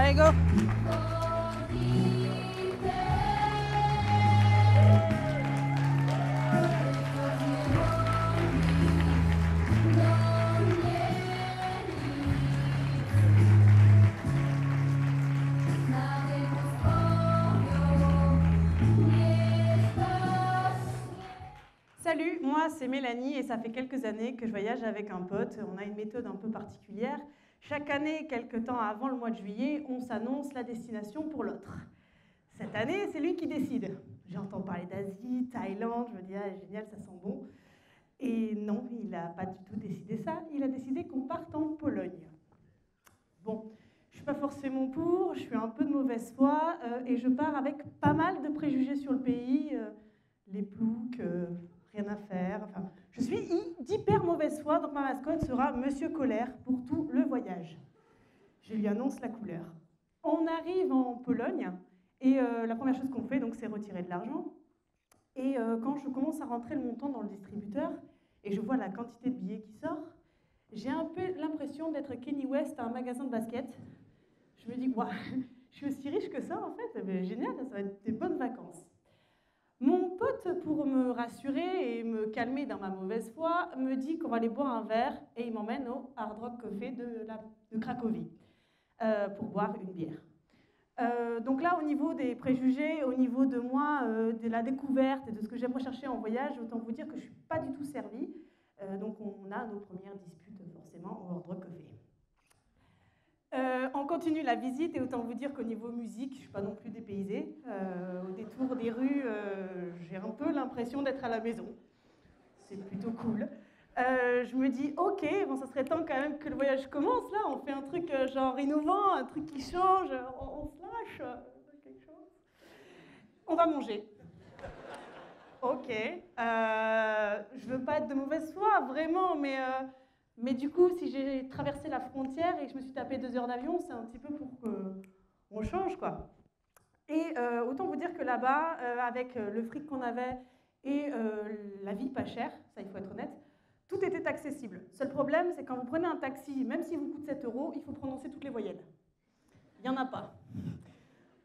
Allez, go! Salut, moi c'est Mélanie et ça fait quelques années que je voyage avec un pote. On a une méthode un peu particulière. Chaque année, quelques temps avant le mois de juillet, on s'annonce la destination pour l'autre. Cette année, c'est lui qui décide. J'entends parler d'Asie, Thaïlande, je me dis ah génial, ça sent bon. Et non, il n'a pas du tout décidé ça. Il a décidé qu'on parte en Pologne. Bon, je ne suis pas forcément pour, je suis un peu de mauvaise foi et je pars avec pas mal de préjugés sur le pays, les ploucs, rien à faire. Enfin, je suis d'hyper mauvaise foi, donc ma mascotte sera Monsieur Colère pour tout le voyage. Je lui annonce la couleur. On arrive en Pologne et la première chose qu'on fait, donc, c'est retirer de l'argent. Et quand je commence à rentrer le montant dans le distributeur et je vois la quantité de billets qui sort, j'ai un peu l'impression d'être Kanye West à un magasin de basket. Je me dis, ouais, je suis aussi riche que ça en fait, mais génial, ça va être des bonnes vacances. Mon pote, pour me rassurer et me calmer dans ma mauvaise foi, me dit qu'on va aller boire un verre et il m'emmène au Hard Rock Café de Cracovie pour boire une bière. Donc là, au niveau des préjugés, au niveau de moi, de la découverte et de ce que j'aime rechercher en voyage, autant vous dire que je ne suis pas du tout servie. Donc on a nos premières disputes forcément au Hard Rock Café. On continue la visite et autant vous dire qu'au niveau musique, je ne suis pas non plus dépaysée. Au détour des rues, j'ai un peu l'impression d'être à la maison. C'est plutôt cool. Je me dis, ok, bon, ça serait temps quand même que le voyage commence, là. On fait un truc genre innovant, un truc qui change, on se lâche, quelque chose. On va manger. Ok. Je veux pas être de mauvaise foi, vraiment, mais du coup, si j'ai traversé la frontière et que je me suis tapé 2 heures d'avion, c'est un petit peu pour qu'on change, quoi. Et autant vous dire que là-bas, avec le fric qu'on avait et la vie pas chère, ça il faut être honnête, tout était accessible. Seul problème, c'est quand vous prenez un taxi, même s'il vous coûte 7 €, il faut prononcer toutes les voyelles. Il n'y en a pas.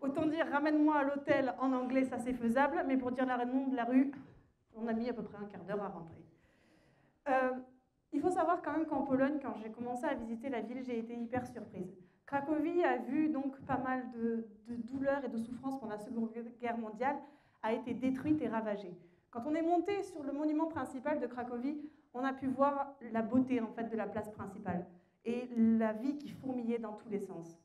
Autant dire, ramène-moi à l'hôtel en anglais, ça c'est faisable, mais pour dire le nom de la rue, on a mis à peu près un quart d'heure à rentrer. Il faut savoir quand même qu'en Pologne, quand j'ai commencé à visiter la ville, j'ai été hyper surprise. Cracovie a vu donc pas mal de douleurs et de souffrances pendant la Seconde Guerre mondiale, a été détruite et ravagée. Quand on est monté sur le monument principal de Cracovie, on a pu voir la beauté en fait de la place principale et la vie qui fourmillait dans tous les sens.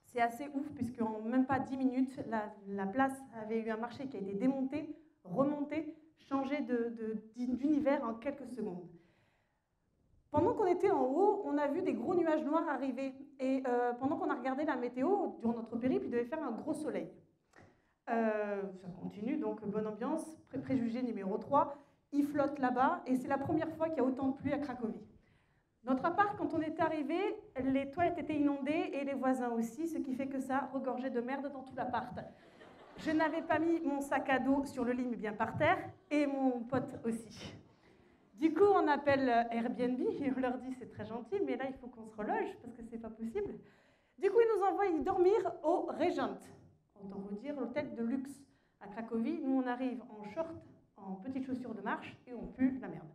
C'est assez ouf puisqu'en même pas 10 minutes, la place avait eu un marché qui a été démonté, remonté, changé d'univers en quelques secondes. Pendant qu'on était en haut, on a vu des gros nuages noirs arriver. Et pendant qu'on a regardé la météo, durant notre périple, il devait faire un gros soleil. Ça continue, donc bonne ambiance. Préjugé numéro 3, il flotte là-bas et c'est la première fois qu'il y a autant de pluie à Cracovie. Notre appart, quand on est arrivé, les toilettes étaient inondées et les voisins aussi, ce qui fait que ça regorgeait de merde dans tout l'appart. Je n'avais pas mis mon sac à dos sur le lit, mais bien par terre, et mon pote aussi. Du coup, on appelle Airbnb et on leur dit c'est très gentil, mais là, il faut qu'on se reloge parce que c'est pas possible. Du coup, ils nous envoient y dormir au Regent. Autant vous dire, l'hôtel de luxe à Cracovie. Nous, on arrive en short, en petites chaussures de marche et on pue la merde.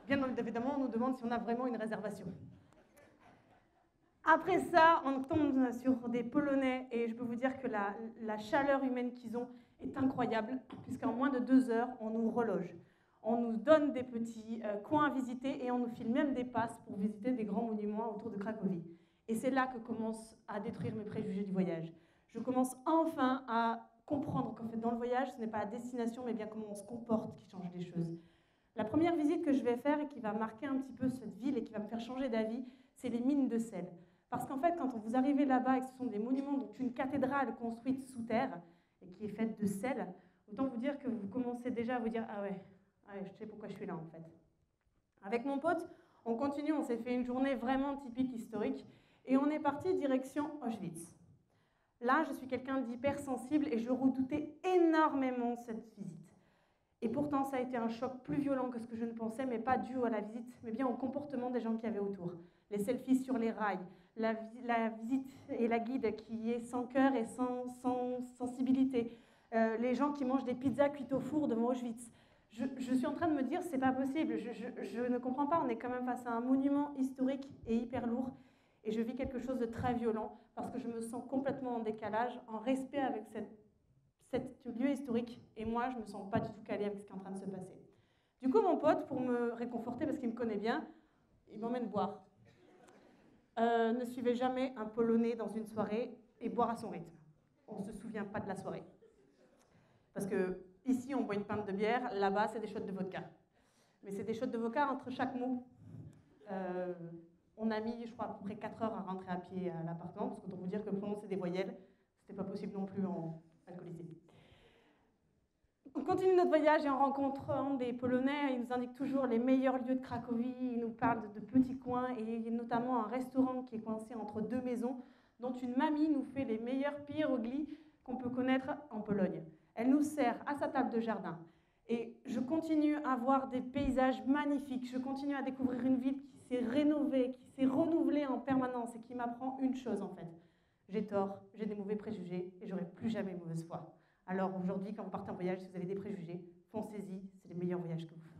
Bien évidemment, on nous demande si on a vraiment une réservation. Après ça, on tombe sur des Polonais et je peux vous dire que la chaleur humaine qu'ils ont est incroyable puisqu'en moins de 2 heures, on nous reloge. On nous donne des petits coins à visiter et on nous file même des passes pour visiter des grands monuments autour de Cracovie. Et c'est là que commence à détruire mes préjugés du voyage. Je commence enfin à comprendre qu'en fait, dans le voyage, ce n'est pas la destination, mais bien comment on se comporte qui change les choses. La première visite que je vais faire et qui va marquer un petit peu cette ville et qui va me faire changer d'avis, c'est les mines de sel. Parce qu'en fait, quand vous arrivez là-bas et que ce sont des monuments, donc une cathédrale construite sous terre et qui est faite de sel, autant vous dire que vous commencez déjà à vous dire « Ah ouais, je sais pourquoi je suis là en fait ». Avec mon pote, on continue, on s'est fait une journée vraiment typique historique et on est parti direction Auschwitz. Là, je suis quelqu'un d'hypersensible et je redoutais énormément cette visite. Et pourtant, ça a été un choc plus violent que ce que je ne pensais, mais pas dû à la visite, mais bien au comportement des gens qui avaient autour. Les selfies sur les rails, la visite et la guide qui est sans cœur et sans sensibilité, les gens qui mangent des pizzas cuites au four devant Auschwitz. Je suis en train de me dire, c'est pas possible, je ne comprends pas, on est quand même face à un monument historique et hyper lourd, et je vis quelque chose de très violent, parce que je me sens complètement en décalage, en respect avec cet lieu historique, et moi, je me sens pas du tout calée avec ce qui est en train de se passer. Du coup, mon pote, pour me réconforter, parce qu'il me connaît bien, il m'emmène boire. Ne suivez jamais un Polonais dans une soirée et boire à son rythme. On ne se souvient pas de la soirée. Parce que ici, on boit une pinte de bière, là-bas, c'est des shots de vodka. Mais c'est des shots de vodka entre chaque mot. On a mis, je crois, à peu près 4 heures à rentrer à pied à l'appartement, parce que pour vous dire que prononcer des voyelles, c'était pas possible non plus en alcoolisé. On continue notre voyage et en rencontrant des Polonais, ils nous indiquent toujours les meilleurs lieux de Cracovie, ils nous parlent de petits coins et notamment un restaurant qui est coincé entre 2 maisons, dont une mamie nous fait les meilleurs pierogli qu'on peut connaître en Pologne. Elle nous sert à sa table de jardin. Et je continue à voir des paysages magnifiques, je continue à découvrir une ville qui s'est rénovée, qui s'est renouvelée en permanence et qui m'apprend une chose en fait. J'ai tort, j'ai des mauvais préjugés et j'aurai plus jamais mauvaise foi. Alors aujourd'hui, quand vous partez en voyage, si vous avez des préjugés, foncez-y, c'est les meilleurs voyages que vous ferez.